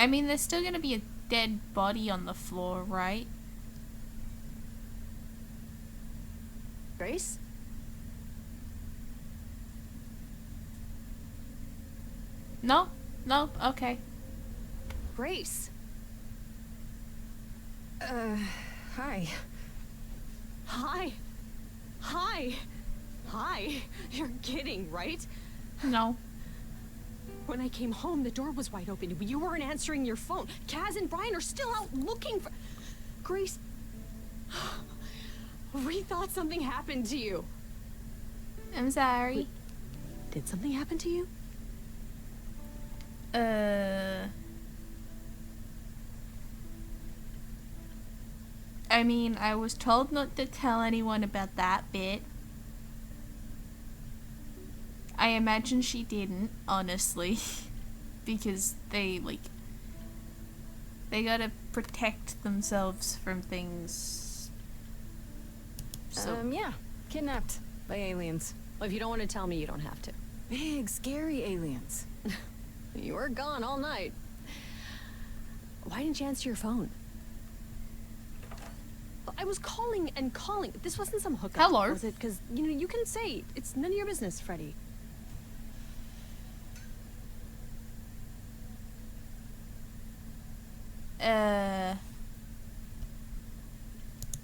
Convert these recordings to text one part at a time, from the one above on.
mean, there's still gonna be a dead body on the floor, right? Grace? No? No? Okay. Grace? Hi. Hi. Hi. Hi. You're kidding, right? No. When I came home, the door was wide open. You weren't answering your phone. Kaz and Brian are still out looking for... Grace... We thought something happened to you. I'm sorry. Wait, did something happen to you? I mean, I was told not to tell anyone about that bit. I imagine she didn't, honestly. Because they gotta protect themselves from things. So, Yeah. Kidnapped by aliens. Well, if you don't want to tell me, you don't have to. Big, scary aliens. You were gone all night. Why didn't you answer your phone? I was calling and calling. This wasn't some hookup. Hello. Was it? Because, you know, you can say it's none of your business, Freddy.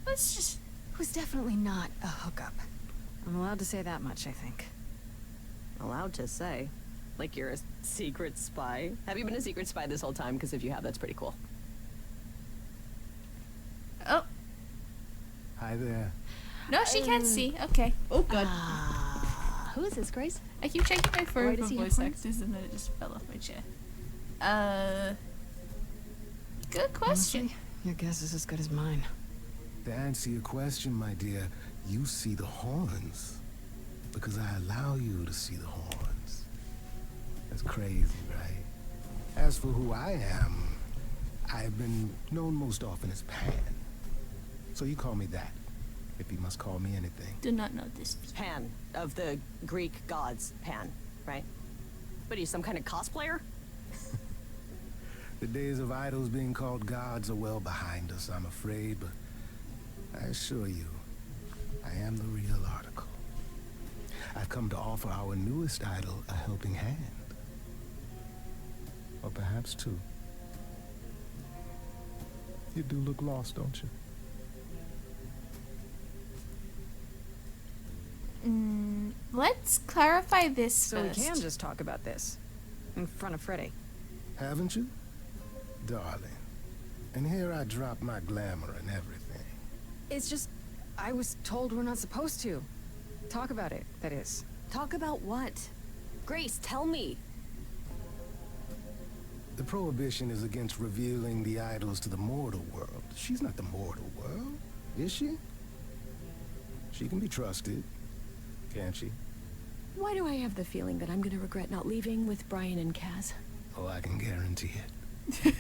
let's just... It was definitely not a hookup. I'm allowed to say that much, I think. Allowed to say? Like you're a secret spy? Have you been a secret spy this whole time? Because if you have, that's pretty cool. Oh. Hi there. No, she can't see. Okay. Oh, God. Who is this, Grace? I keep checking my phone Why for does he have voice horns? actors and then it just fell off my chair. Good question. Honestly, your guess is as good as mine. To answer your question, my dear, you see the horns. Because I allow you to see the horns. That's crazy, right? As for who I am, I've been known most often as Pan. So you call me that, if you must call me anything. Do not know this. Pan, of the Greek gods, Pan, right? What are you, some kind of cosplayer? The days of idols being called gods are well behind us, I'm afraid, but I assure you, I am the real article. I've come to offer our newest idol a helping hand. Or perhaps two. You do look lost, don't you? Let's clarify this So first. we can just talk about this. In front of Freddy. Haven't you? Darling. And here I drop my glamour and everything. It's just... I was told we're not supposed to. Talk about it, that is. Talk about what? Grace, tell me. The prohibition is against revealing the idols to the mortal world. She's not the mortal world, is she? She can be trusted, can't she? Why do I have the feeling that I'm gonna regret not leaving with Brian and Kaz? Oh, I can guarantee it.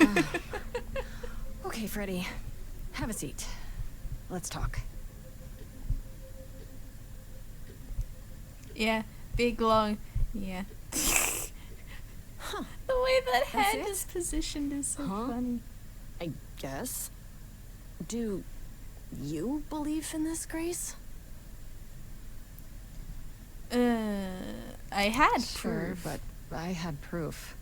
Okay, Freddy. Have a seat. Let's talk. Yeah, big long. Yeah. The way that head it? is positioned is so funny. I guess. Do you believe in this, Grace? I had Sure, proof. but I had proof.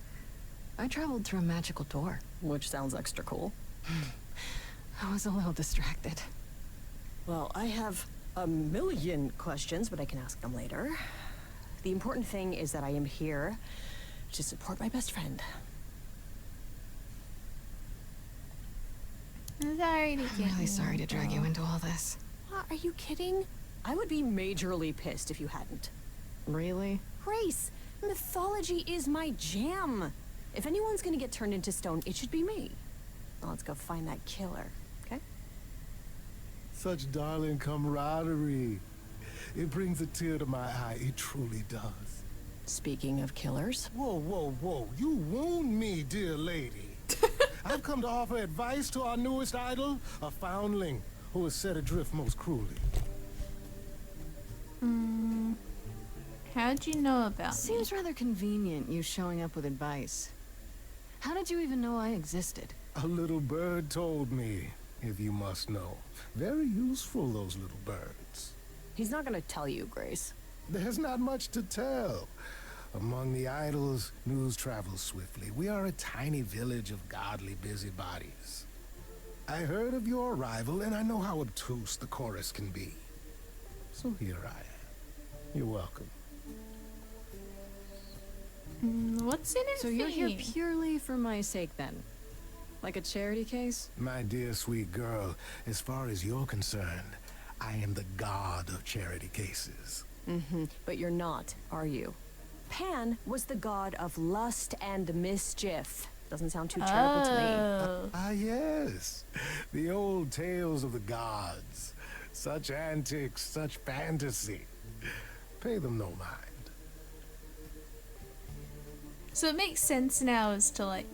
I traveled through a magical door. Which sounds extra cool. I was a little distracted. Well, I have a million questions, but I can ask them later. The important thing is that I am here to support my best friend. I'm sorry to I'm get really sorry to drag you into all this. What, are you kidding? I would be majorly pissed if you hadn't. Really? Grace, mythology is my jam. If anyone's gonna get turned into stone, it should be me. Now let's go find that killer, okay? Such darling camaraderie. It brings a tear to my eye, it truly does. Speaking of killers. Whoa, whoa, whoa, you wound me, dear lady. I've come to offer advice to our newest idol, a foundling who is set adrift most cruelly. How'd you know about me? Seems rather convenient, you showing up with advice. How did you even know I existed? A little bird told me, if you must know. Very useful, those little birds. He's not gonna tell you, Grace. There's not much to tell. Among the idols, news travels swiftly. We are a tiny village of godly busybodies. I heard of your arrival, and I know how obtuse the chorus can be. So here I am. You're welcome. What's in it? So you're here purely for my sake, then? Like a charity case? My dear sweet girl, as far as you're concerned, I am the god of charity cases. But you're not, are you? Pan was the god of lust and mischief. Doesn't sound too charitable to me. Ah, yes. The old tales of the gods. Such antics, such fantasy. Pay them no mind. So it makes sense now as to like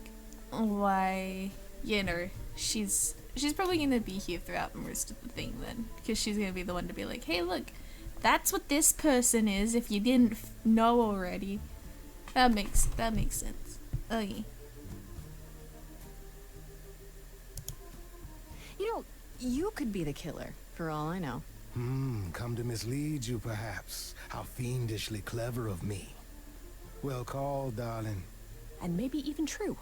why, you know, she's probably gonna be here throughout most of the thing then, because she's gonna be the one to be like, hey, look, that's what this person is. If you didn't know already, that makes sense. Okay. You know, you could be the killer, for all I know. Come to mislead you, perhaps. How fiendishly clever of me. Well called, darling. And maybe even true.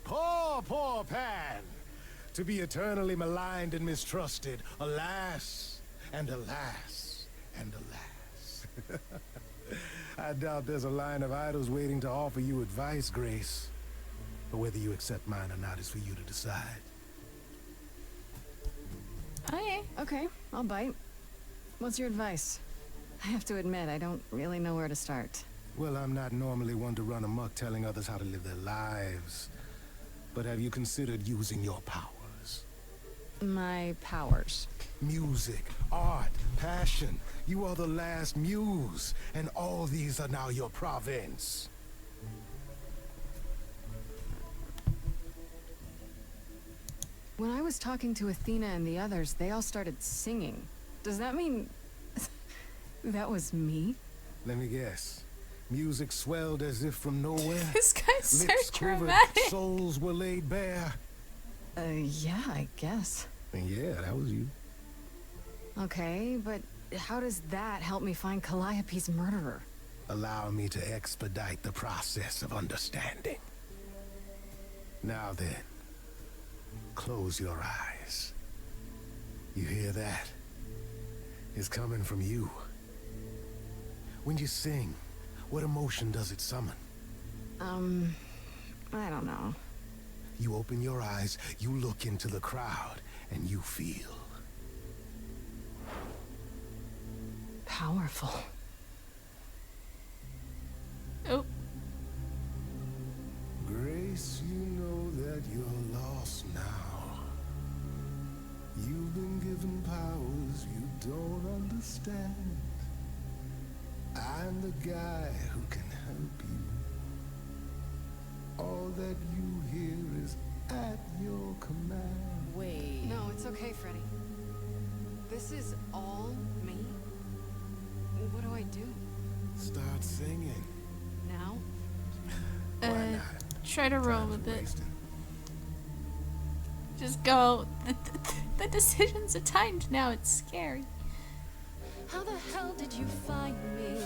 Poor, poor Pan! To be eternally maligned and mistrusted. Alas, and alas, and alas. I doubt there's a line of idols waiting to offer you advice, Grace. But whether you accept mine or not is for you to decide. Okay. Okay, I'll bite. What's your advice? I have to admit, I don't really know where to start. Well, I'm not normally one to run amok telling others how to live their lives. But have you considered using your powers? My powers. Music, art, passion. You are the last muse, and all these are now your province. When I was talking to Athena and the others, they all started singing. Does that mean... that was me? Let me guess. Music swelled as if from nowhere. This guy's so Lips quivered, dramatic. souls were laid bare. Yeah, I guess. And yeah, that was you. Okay, but how does that help me find Calliope's murderer? Allow me to expedite the process of understanding. Now then, close your eyes. You hear that? It's coming from you. When you sing, what emotion does it summon? I don't know. You open your eyes, you look into the crowd, and you feel Powerful. Oh. Grace, you know that you're lost now. You've been given powers you don't understand. I'm the guy who can help you. All that you hear is at your command. Wait. No, it's okay, Freddy. This is all me? What do I do? Start singing. Now? Why not? Try to roll Time's with it. wasting. Just go. The decisions are timed now. It's scary. How the hell did you find me?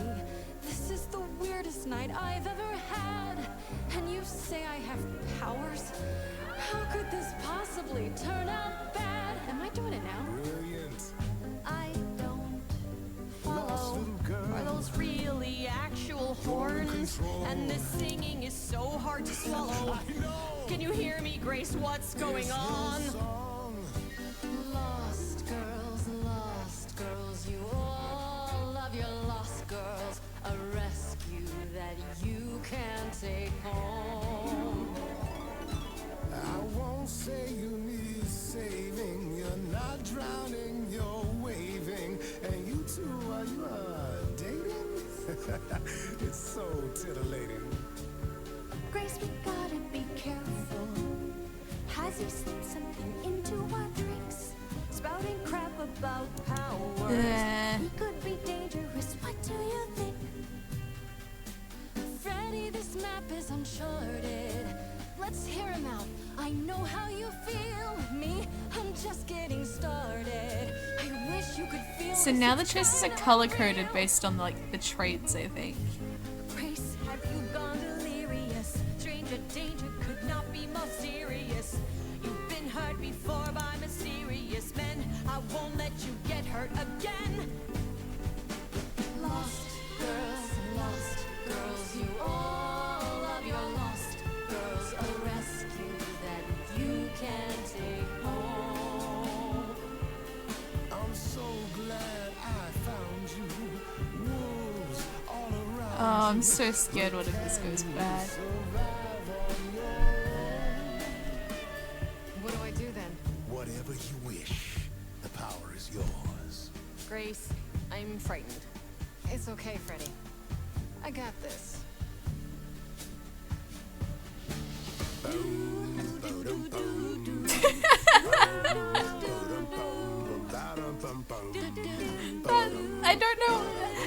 This is the weirdest night I've ever had. And you say I have powers? How could this possibly turn out bad? Am I doing it now? Brilliant. I don't Lost follow. little girl. Are those really actual horns? control. And this singing is so hard to swallow. Can you hear me, Grace? What's going on? Lost girls, you all love your lost girls. A rescue that you can take home. I won't say you need saving. You're not drowning, you're waving. And you two, are you dating? It's so titillating. Grace, we gotta be careful. Has he slipped something into our drinks? Spouting crap about powers. He could be dangerous, what do you think? Freddy, this map is uncharted. let's hear him out. I know how you feel. Me, I'm just getting started. I wish you could feel. So now the choices are color coded based on like the traits, I think. Grace, have you gone delirious? Stranger danger could not be more serious. You've been hurt before by mysterious men. I won't let you get hurt again. Lost girls, you all of your lost girls. A rescue that you can take home. I'm so glad I found you. Wolves all around. Oh, I'm so scared what if this goes bad. What do I do then? Whatever you wish. The power is yours. Grace, I'm frightened. It's okay, Freddy. I got this. I don't know.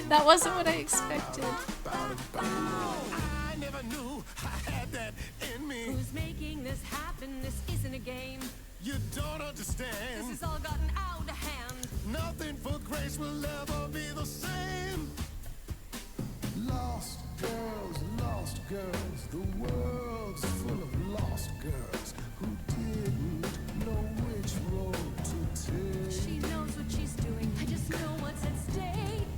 That wasn't what I expected. I never knew I had that in me. Who's making this happen? This isn't a game. You don't This understand. has all gotten out of hand. Nothing for Grace will ever be the same. Lost girls, the world's full of lost girls who didn't know which road to take. She knows what she's doing. I just know what's at stake.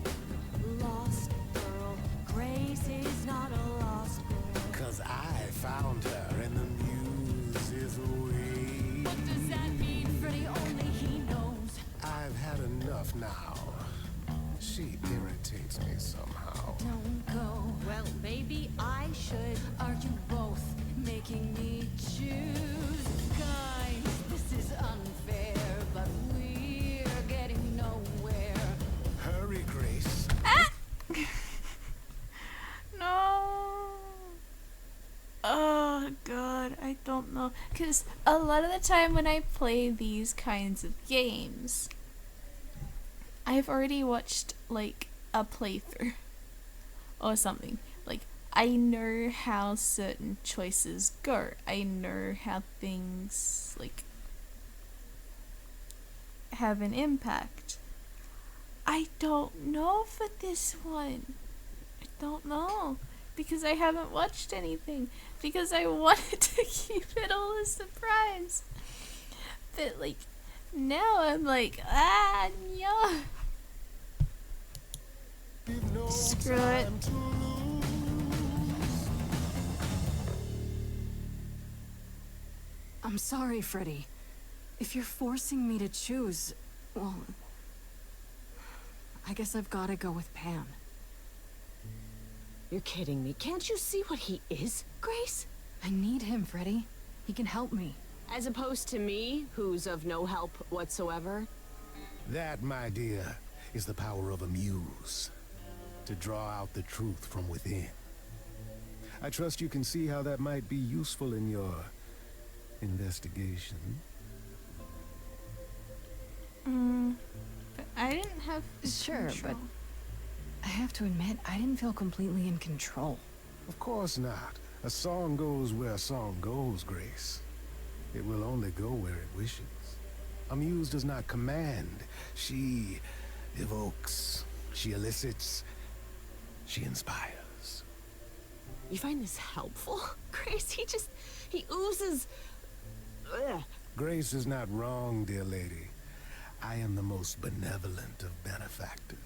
Lost girl, Grace is not a lost girl. 'Cause I found her and the muse is away. What does that mean, Freddy? Only he knows. I've had enough now. She irritates me somehow. Don't go. Well, maybe I should. Are you both making me choose? Guys, this is unfair, but we're getting nowhere. Hurry, Grace. No. Oh god, I don't know. Because a lot of the time when I play these kinds of games, I've already watched like a playthrough or something. Like, I know how certain choices go. I know how things like have an impact. I don't know for this one. I don't know. Because I haven't watched anything. Because I wanted to keep it all a surprise. But like, now I'm like, no. Screw it. I'm sorry, Freddy. If you're forcing me to choose, well, I guess I've gotta go with Pan. You're kidding me. Can't you see what he is, Grace? I need him, Freddy. He can help me. As opposed to me, who's of no help whatsoever. That, my dear, is the power of a muse. To draw out the truth from within. I trust you can see how that might be useful in your investigation. But I didn't have Sure, control. but I have to admit, I didn't feel completely in control. Of course not. A song goes where a song goes, Grace. It will only go where it wishes. A muse does not command. She evokes. She elicits. She inspires. You find this helpful, Grace? He oozes. Ugh. Grace is not wrong, dear lady. I am the most benevolent of benefactors.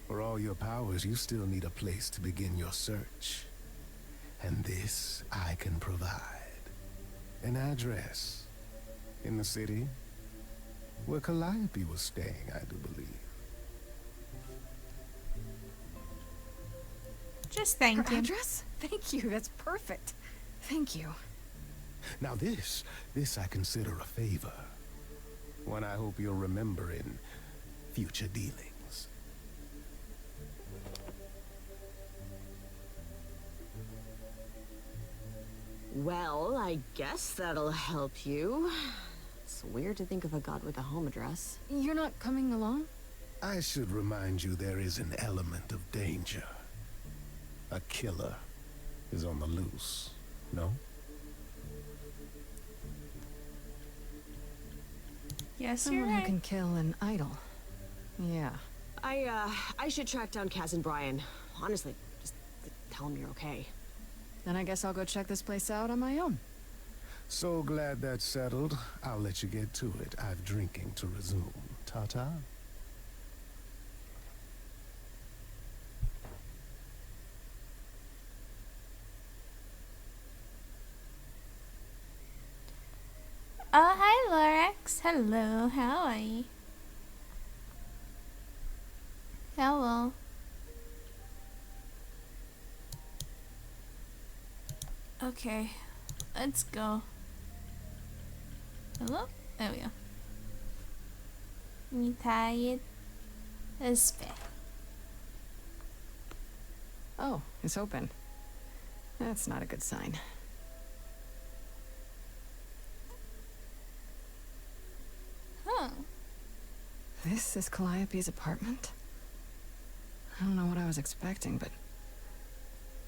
For all your powers, you still need a place to begin your search. And this I can provide. An address in the city where Calliope was staying, I do believe. Just thank Her you. address? Thank you, that's perfect. Thank you. Now this I consider a favor. One I hope you'll remember in future dealings. Well, I guess that'll help you. It's weird to think of a god with a home address. You're not coming along? I should remind you there is an element of danger. A killer is on the loose, no? Yes, you're Someone who right. can kill an idol. Yeah. I should track down Kaz and Brian. Honestly, just tell them you're okay. Then I guess I'll go check this place out on my own. So glad that's settled. I'll let you get to it. I've drinking to resume. Ta-ta. Oh, hi, Lorax. Hello, how are you? Hello. Okay, let's go. Hello? There we go. Me tired? It's fair. Oh, it's open. That's not a good sign. Huh. This is Calliope's apartment? I don't know what I was expecting, but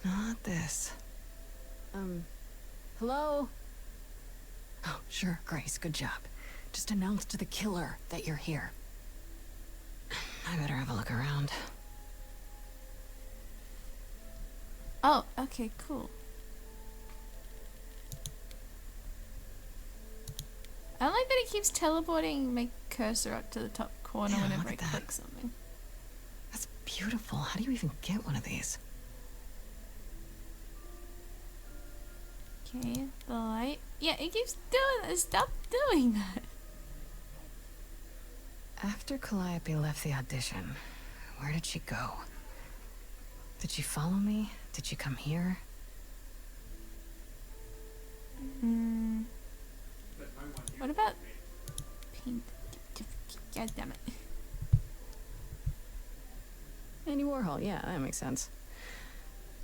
not this. Hello? Oh, sure, Grace, good job. Just announce to the killer that you're here. I better have a look around. Oh, okay, cool. I like that it keeps teleporting my cursor up to the top corner Yeah, whenever look I at that. click something. That's beautiful. How do you even get one of these? Okay, the light. Yeah, it keeps doing that. Stop doing that. After Calliope left the audition, where did she go? Did she follow me? Did she come here? What about paint? God damn it. Andy Warhol, yeah, that makes sense.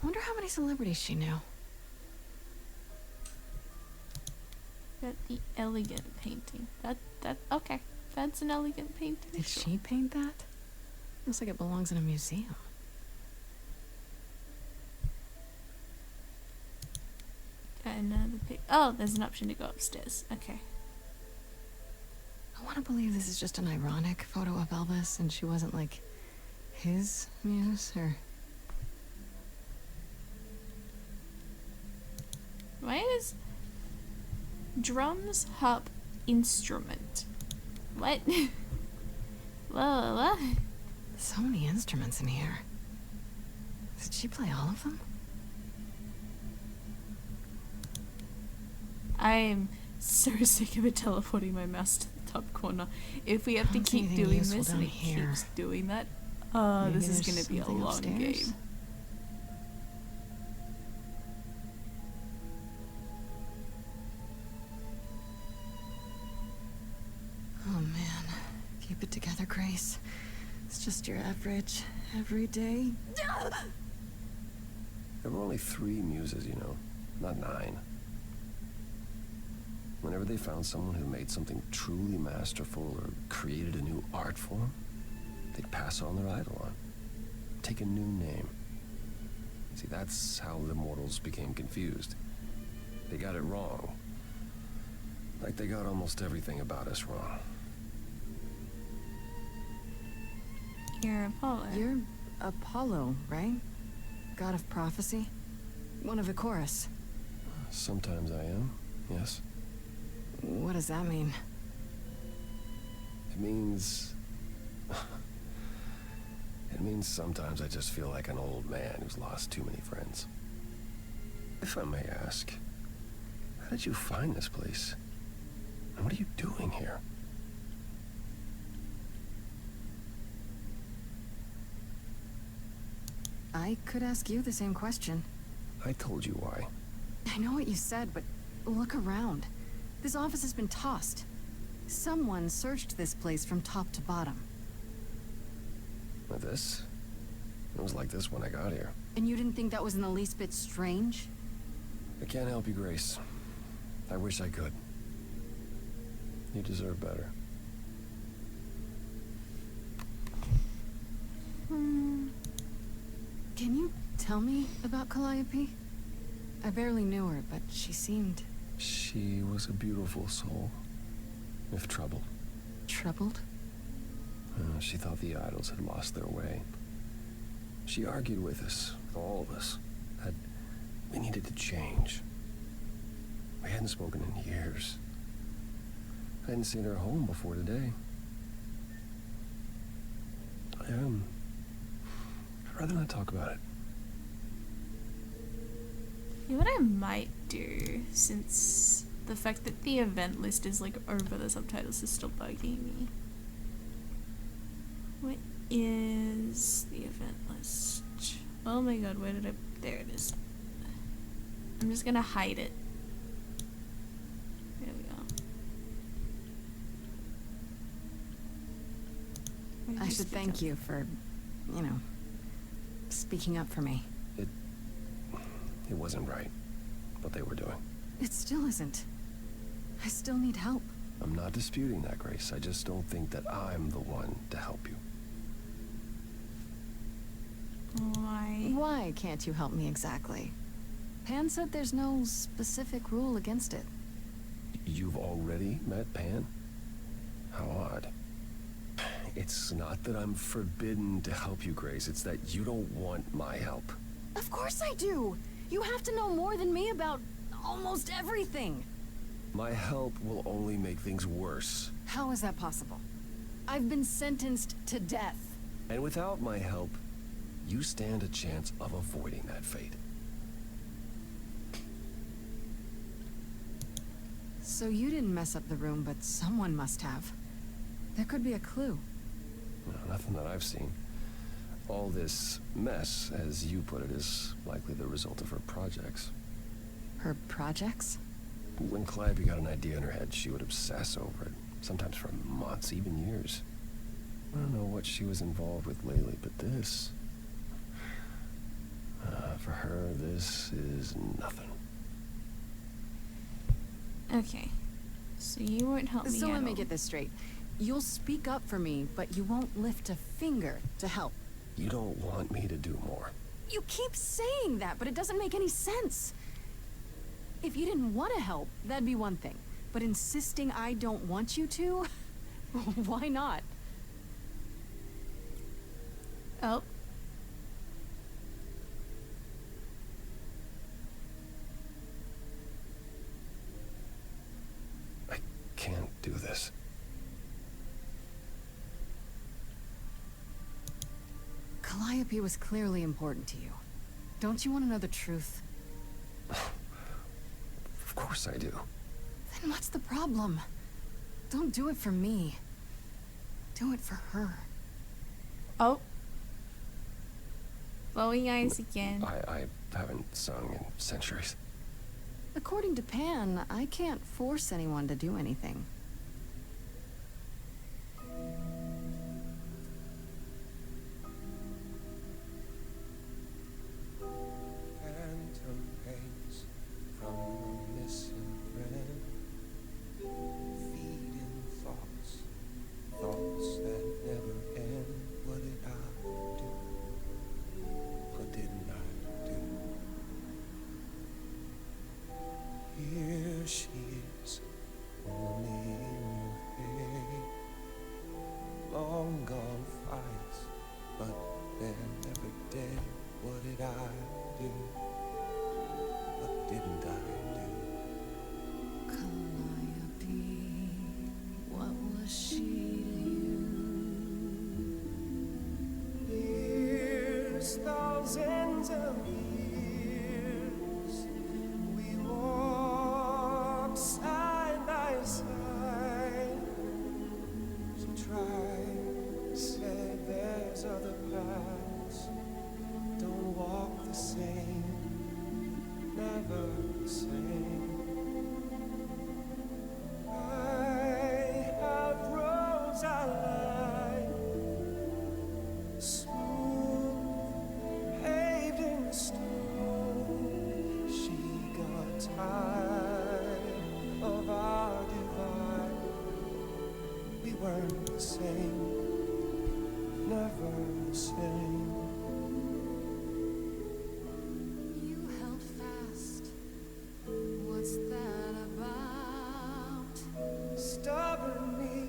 I wonder how many celebrities she knew. Got the elegant painting. Okay. That's an elegant painting. Did sure. she paint that? Looks like it belongs in a museum. Got another pic. Oh, there's an option to go upstairs. Okay. I want to believe this is just an ironic photo of Elvis and she wasn't like his muse or... Why is drums harp instrument? What? Whoa, what? So many instruments in here. Did she play all of them? I'm so sick of it teleporting my mouse to the top corner. If we have to I don't see keep anything doing useful this and down it here. keeps doing that, Maybe this is there's gonna be a something long upstairs? game. Oh man, keep it together, Grace. It's just your average, everyday... There were only 3 muses, you know, not 9. Whenever they found someone who made something truly masterful or created a new art form, they'd pass on their idol on. Take a new name. See, that's how the mortals became confused. They got it wrong. Like they got almost everything about us wrong. You're Apollo. You're Apollo, right? God of prophecy? One of Icarus. Sometimes I am, yes. What does that mean? It means... It means sometimes I just feel like an old man who's lost too many friends. If I may ask, how did you find this place? And what are you doing here? I could ask you the same question. I told you why. I know what you said, but look around. This office has been tossed. Someone searched this place from top to bottom. With this? It was like this when I got here. And you didn't think that was in the least bit strange? I can't help you, Grace. I wish I could. You deserve better. Can you tell me about Calliope? I barely knew her, but she seemed... She was a beautiful soul, if troubled. troubled? She thought the idols had lost their way. She argued with us, with all of us, that we needed to change. We hadn't spoken in years. I hadn't seen her home before today. I'd rather not talk about it. You know what I might do, since the fact that the event list is like over the subtitles is still bugging me. What is the event list? Oh my god, where did I... There it is. I'm just gonna hide it. There we go. I should thank you for, you know, speaking up for me. It wasn't right, what they were doing. It still isn't. I still need help. I'm not disputing that, Grace. I just don't think that I'm the one to help you. Why? Why can't you help me exactly? Pan said there's no specific rule against it. You've already met Pan? How odd. It's not that I'm forbidden to help you, Grace. It's that you don't want my help. Of course I do! You have to know more than me about almost everything. My help will only make things worse. How is that possible? I've been sentenced to death. And without my help, you stand a chance of avoiding that fate. So you didn't mess up the room, but someone must have. There could be a clue. No, nothing that I've seen. All this mess, as you put it, is likely the result of her projects. Her projects? When Calliope got an idea in her head, she would obsess over it, sometimes for months, even years. I don't know what she was involved with lately, but this... for her, this is nothing. Okay. So you won't help me So at let me all. get this straight. You'll speak up for me, but you won't lift a finger to help. You don't want me to do more. You keep saying that, but it doesn't make any sense. If you didn't want to help, that'd be one thing. But insisting I don't want you to? Why not? Oh. I can't do this. Calliope was clearly important to you. Don't you want to know the truth? Of course I do. Then what's the problem? Don't do it for me. Do it for her. Oh. Glowing eyes again. I haven't sung in centuries. According to Pan, I can't force anyone to do anything. Phantom pains from a missing friend, feeding thoughts, thoughts that never end. What did I do? What didn't I do? Here she is, only in her head. Long gone fights, but they're never dead. What did I do? What didn't I do? Calliope, what was she to you? Years, thousands of years, we walked side by side. She tried, said there's other paths. Don't walk the same, never the same. I have roads I like, smooth, paved in stone. She got tired of our divide. We weren't the same, never the same. You held fast. What's that about? Stubborn me,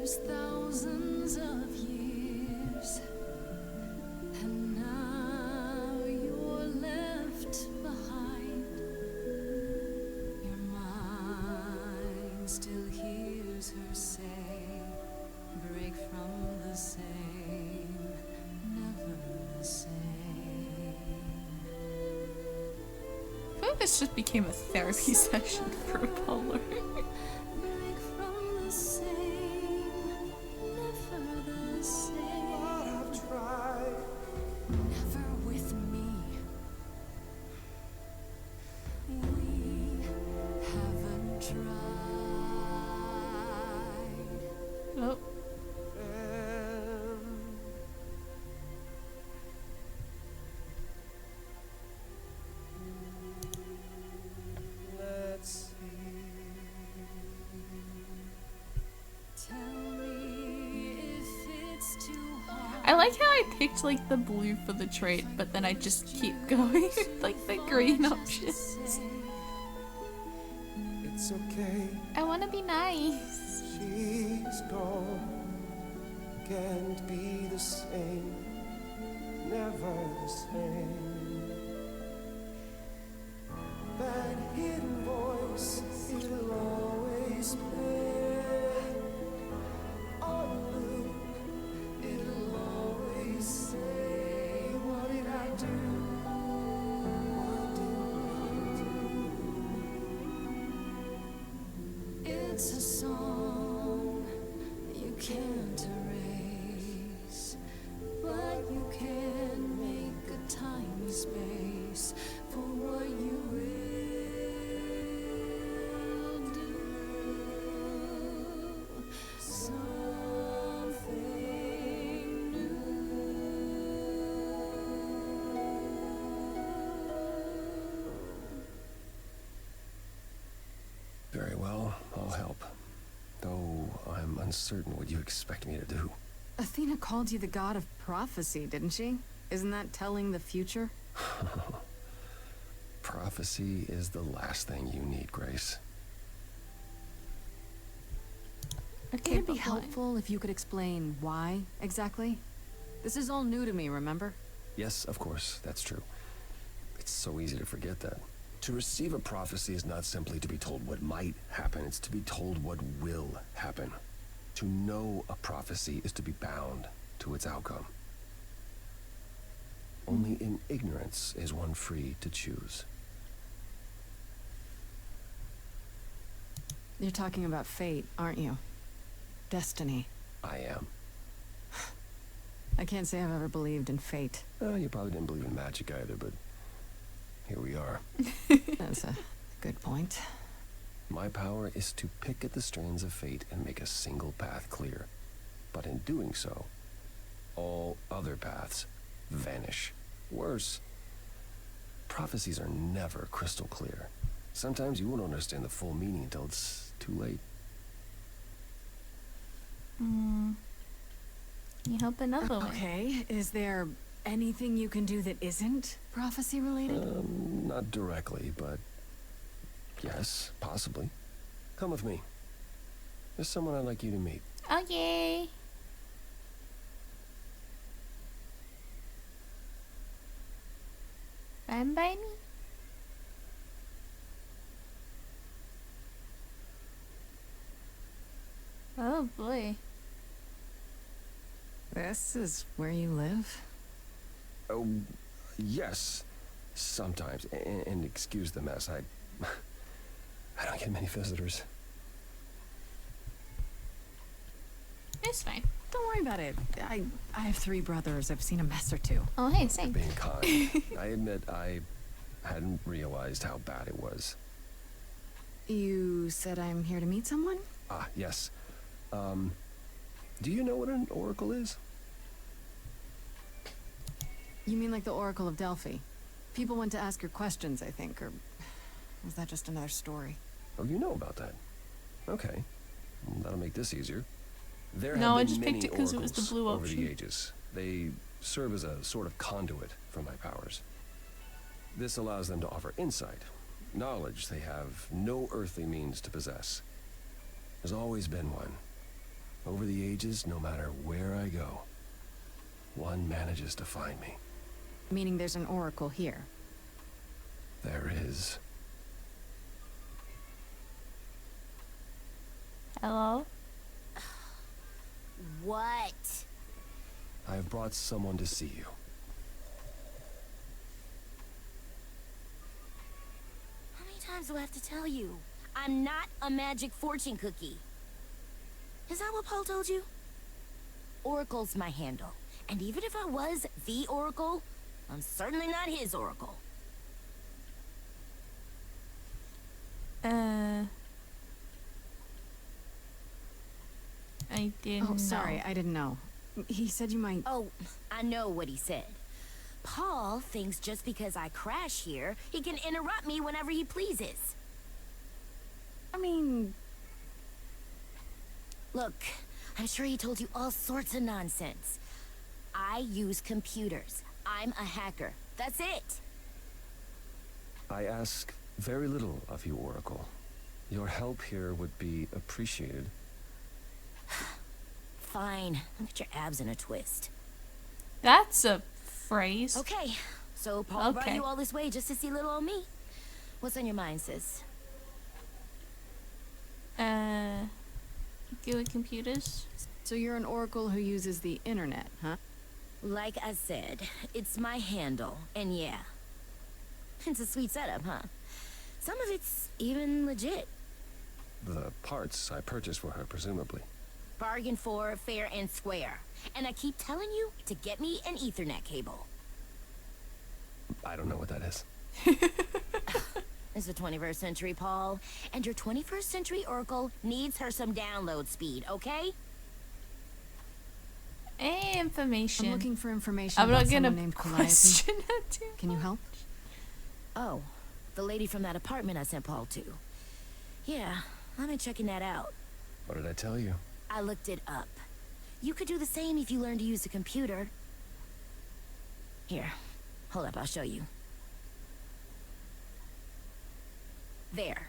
years, thousands of years, and now you're left behind. Your mind still hears her say, break from the same, never the same. I feel like this just became a therapy session for Polar. Break from the same, never the same. But I've tried. Never with me. We haven't tried. Oh, Let's see. Tell me if it's too hard. I like how I picked like the blue for the trait, but then I just keep going with like the green options. It's okay. I want to be nice. She's gone. Can't be the same. Never the same. That hidden voice, it'll always play. On loop, it'll always say, what did I do? What did I do? It's a song you can't erase, but you can make a tiny space for what you will do. Something new. Very well, I'll help. Though I'm uncertain what you expect me to do. Athena called you the god of prophecy, didn't she? Isn't that telling the future? Prophecy is the last thing you need, Grace. Okay, It'd be but why? helpful if you could explain why, exactly. This is all new to me, remember? Yes, of course, that's true. It's so easy to forget that. To receive a prophecy is not simply to be told what might happen, it's to be told what will happen. To know a prophecy is to be bound to its outcome. Only in ignorance is one free to choose. You're talking about fate, aren't you? Destiny. I am. I can't say I've ever believed in fate. You probably didn't believe in magic either, but here we are. That's a good point. My power is to pick at the strands of fate and make a single path clear. But in doing so, all other paths vanish. Worse, prophecies are never crystal clear. Sometimes you won't understand the full meaning until it's too late. You help another way. Okay, is there anything you can do that isn't prophecy related? Not directly, but yes, possibly. Come with me. There's someone I'd like you to meet. Okay. Fine by me. Oh boy. This is where you live? Oh, yes. Sometimes. And excuse the mess. I don't get many visitors. It's fine. Don't worry about it. I have 3 brothers. I've seen a mess or two. Oh hey, same. Being kind. I admit I hadn't realized how bad it was. You said I'm here to meet someone? Ah, yes. Do you know what an oracle is? You mean like the Oracle of Delphi? People went to ask her questions, I think, or was that just another story? Oh, you know about that. Okay. Well, that'll make this easier. There No, I have just been picked many it 'cause it was the oracles blue over the option. ages. They serve as a sort of conduit for my powers. This allows them to offer insight, knowledge they have no earthly means to possess. There's always been one. Over the ages, no matter where I go, one manages to find me. Meaning there's an oracle here. There is. Hello? What? I have brought someone to see you. How many times do I have to tell you? I'm not a magic fortune cookie. Is that what Paul told you? Oracle's my handle. And even if I was the Oracle, I'm certainly not his Oracle. I didn't Oh, sorry, know. I didn't know. He said you might... Oh, I know what he said. Paul thinks just because I crash here, he can interrupt me whenever he pleases. I mean... Look, I'm sure he told you all sorts of nonsense. I use computers. I'm a hacker. That's it. I ask very little of you, Oracle. Your help here would be appreciated. Fine. I'll get your abs in a twist. That's a phrase. Okay, so Paul brought Okay. you all this way just to see little old me. What's on your mind, sis? Good with computers? So you're an oracle who uses the internet, huh? Like I said, it's my handle, and yeah. It's a sweet setup, huh? Some of it's even legit. The parts I purchased for her, presumably. Bargain for, fair and square. And I keep telling you to get me an Ethernet cable. I don't know what that is. It's the 21st century, Paul. And your 21st century Oracle needs her some download speed, okay? Information. I'm looking for information I'm about not gonna someone named Calliope. question it too Can you help? Oh, the lady from that apartment I sent Paul to. Yeah, I've been checking that out. What did I tell you? I looked it up. You could do the same if you learned to use a computer. Here, hold up, I'll show you. There.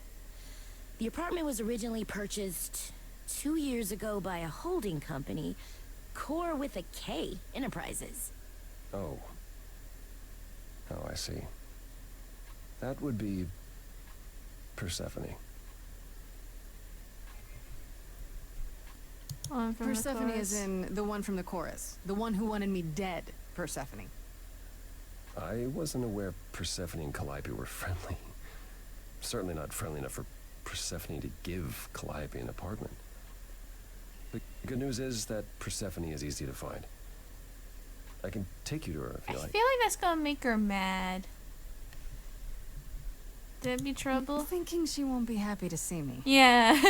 The apartment was originally purchased 2 years ago by a holding company, Core with a K Enterprises. Oh. Oh, I see. That would be Persephone. One from the Persephone is chorus. in the one from the chorus. The one who wanted me dead, Persephone. I wasn't aware Persephone and Calliope were friendly. Certainly not friendly enough for Persephone to give Calliope an apartment. The good news is that Persephone is easy to find. I can take you to her if I you feel like. like that's gonna make her mad. That'd be I'm trouble. thinking she won't be happy to see me. Yeah.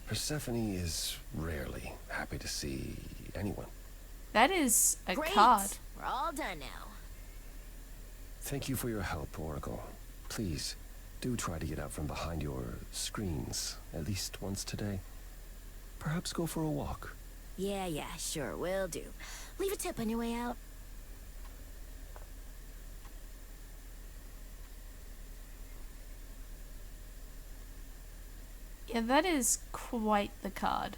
Persephone is rarely happy to see anyone. That is a Great! card. We're all done now. Thank you for your help, Oracle. Please, do try to get out from behind your screens at least once today. Perhaps go for a walk. Yeah, sure, will do. Leave a tip on your way out. Yeah, that is quite the card.